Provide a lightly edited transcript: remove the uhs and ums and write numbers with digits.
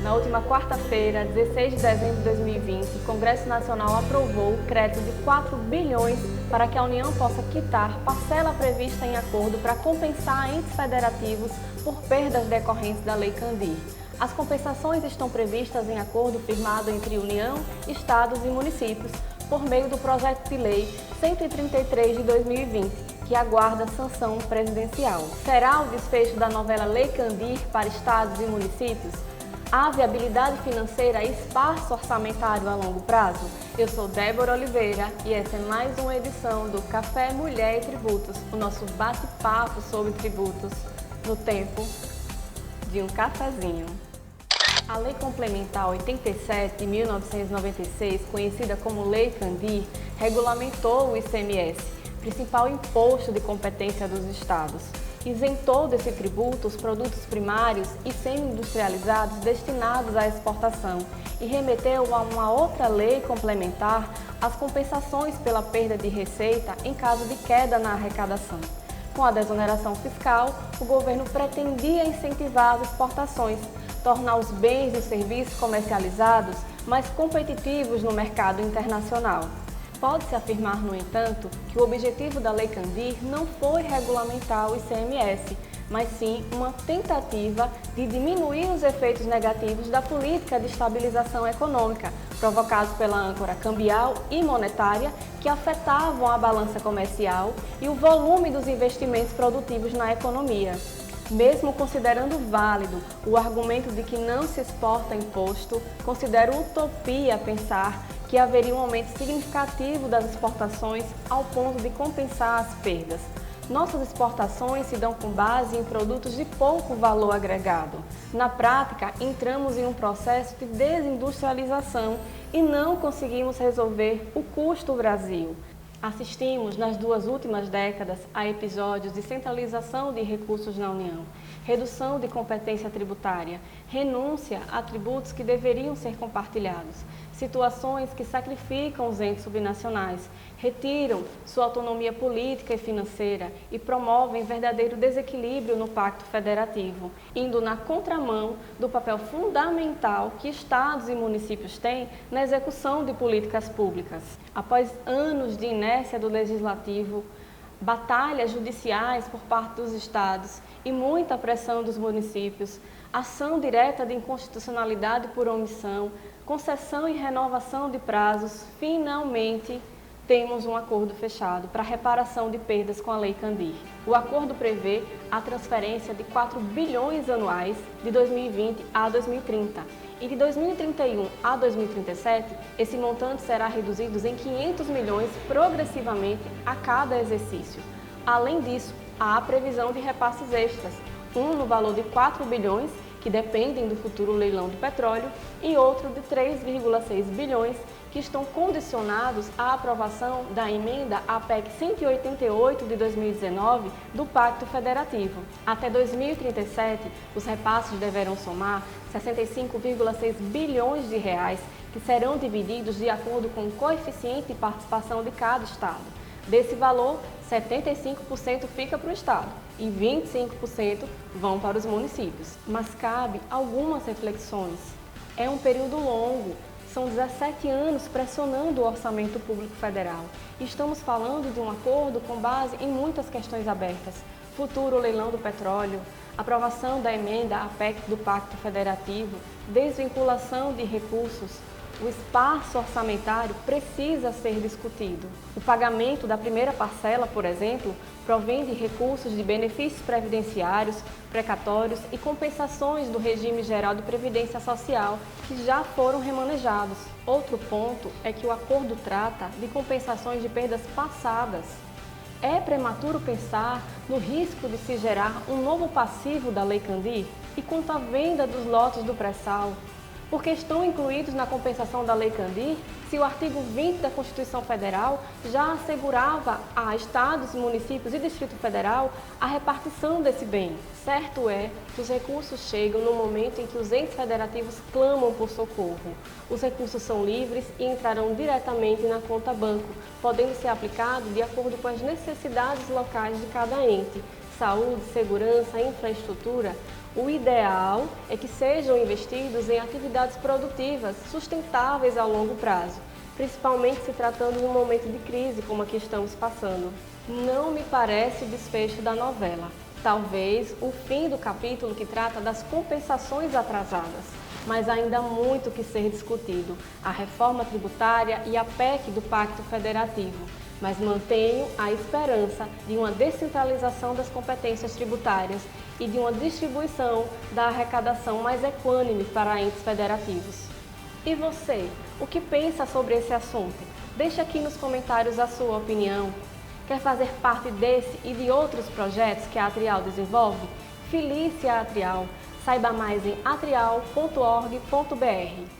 Na última quarta-feira, 16 de dezembro de 2020, o Congresso Nacional aprovou o crédito de 4 bilhões para que a União possa quitar parcela prevista em acordo para compensar entes federativos por perdas decorrentes da Lei Candir. As compensações estão previstas em acordo firmado entre União, Estados e municípios, por meio do projeto de lei 133 de 2020, que aguarda sanção presidencial. Será o desfecho da novela Lei Candir para estados e municípios? Há viabilidade financeira e espaço orçamentário a longo prazo? Eu sou Débora Oliveira e essa é mais uma edição do Café Mulher e Tributos, o nosso bate-papo sobre tributos no tempo de um cafezinho. A Lei Complementar 87 de 1996, conhecida como Lei Candir, regulamentou o ICMS, principal imposto de competência dos estados. Isentou desse tributo os produtos primários e semi-industrializados destinados à exportação e remeteu a uma outra lei complementar as compensações pela perda de receita em caso de queda na arrecadação. Com a desoneração fiscal, o governo pretendia incentivar as exportações, tornar os bens e serviços comercializados mais competitivos no mercado internacional. Pode-se afirmar, no entanto, que o objetivo da Lei Candir não foi regulamentar o ICMS, mas sim uma tentativa de diminuir os efeitos negativos da política de estabilização econômica, provocados pela âncora cambial e monetária, que afetavam a balança comercial e o volume dos investimentos produtivos na economia. Mesmo considerando válido o argumento de que não se exporta imposto, considero utopia pensar que haveria um aumento significativo das exportações ao ponto de compensar as perdas. Nossas exportações se dão com base em produtos de pouco valor agregado. Na prática, entramos em um processo de desindustrialização e não conseguimos resolver o custo Brasil. Assistimos nas duas últimas décadas a episódios de centralização de recursos na União, redução de competência tributária, renúncia a tributos que deveriam ser compartilhados, situações que sacrificam os entes subnacionais, retiram sua autonomia política e financeira e promovem verdadeiro desequilíbrio no Pacto Federativo, indo na contramão do papel fundamental que estados e municípios têm na execução de políticas públicas. Após anos de inércia do Legislativo, batalhas judiciais por parte dos estados e muita pressão dos municípios, ação direta de inconstitucionalidade por omissão, concessão e renovação de prazos, finalmente temos um acordo fechado para reparação de perdas com a Lei Candir. O acordo prevê a transferência de 4 bilhões anuais de 2020 a 2030 e de 2031 a 2037, esse montante será reduzido em 500 milhões progressivamente a cada exercício. Além disso, há a previsão de repasses extras, um no valor de 4 bilhões, que dependem do futuro leilão do petróleo, e outro de 3,6 bilhões, que estão condicionados à aprovação da emenda à PEC 188 de 2019 do Pacto Federativo. Até 2037, os repasses deverão somar 65,6 bilhões de reais, que serão divididos de acordo com o coeficiente de participação de cada estado. Desse valor, 75% fica para o estado e 25% vão para os municípios. Mas cabe algumas reflexões. É um período longo. São 17 anos pressionando o orçamento público federal. Estamos falando de um acordo com base em muitas questões abertas. Futuro leilão do petróleo, aprovação da emenda à PEC do Pacto Federativo, desvinculação de recursos. O espaço orçamentário precisa ser discutido. O pagamento da primeira parcela, por exemplo, provém de recursos de benefícios previdenciários, precatórios e compensações do regime geral de previdência social, que já foram remanejados. Outro ponto é que o acordo trata de compensações de perdas passadas. É prematuro pensar no risco de se gerar um novo passivo da Lei Candir? E quanto à venda dos lotes do pré-sal? Porque estão incluídos na compensação da Lei Candir, se o artigo 20 da Constituição Federal já assegurava a estados, municípios e Distrito Federal a repartição desse bem. Certo é que os recursos chegam no momento em que os entes federativos clamam por socorro. Os recursos são livres e entrarão diretamente na conta banco, podendo ser aplicados de acordo com as necessidades locais de cada ente, saúde, segurança e infraestrutura, o ideal é que sejam investidos em atividades produtivas sustentáveis ao longo prazo, principalmente se tratando de um momento de crise como a que estamos passando. Não me parece o desfecho da novela. Talvez o fim do capítulo que trata das compensações atrasadas, mas ainda há muito que ser discutido, a reforma tributária e a PEC do Pacto Federativo. Mas mantenho a esperança de uma descentralização das competências tributárias e de uma distribuição da arrecadação mais equânime para entes federativos. E você, o que pensa sobre esse assunto? Deixe aqui nos comentários a sua opinião. Quer fazer parte desse e de outros projetos que a Atrial desenvolve? Filie-se à Atrial. Saiba mais em atrial.org.br.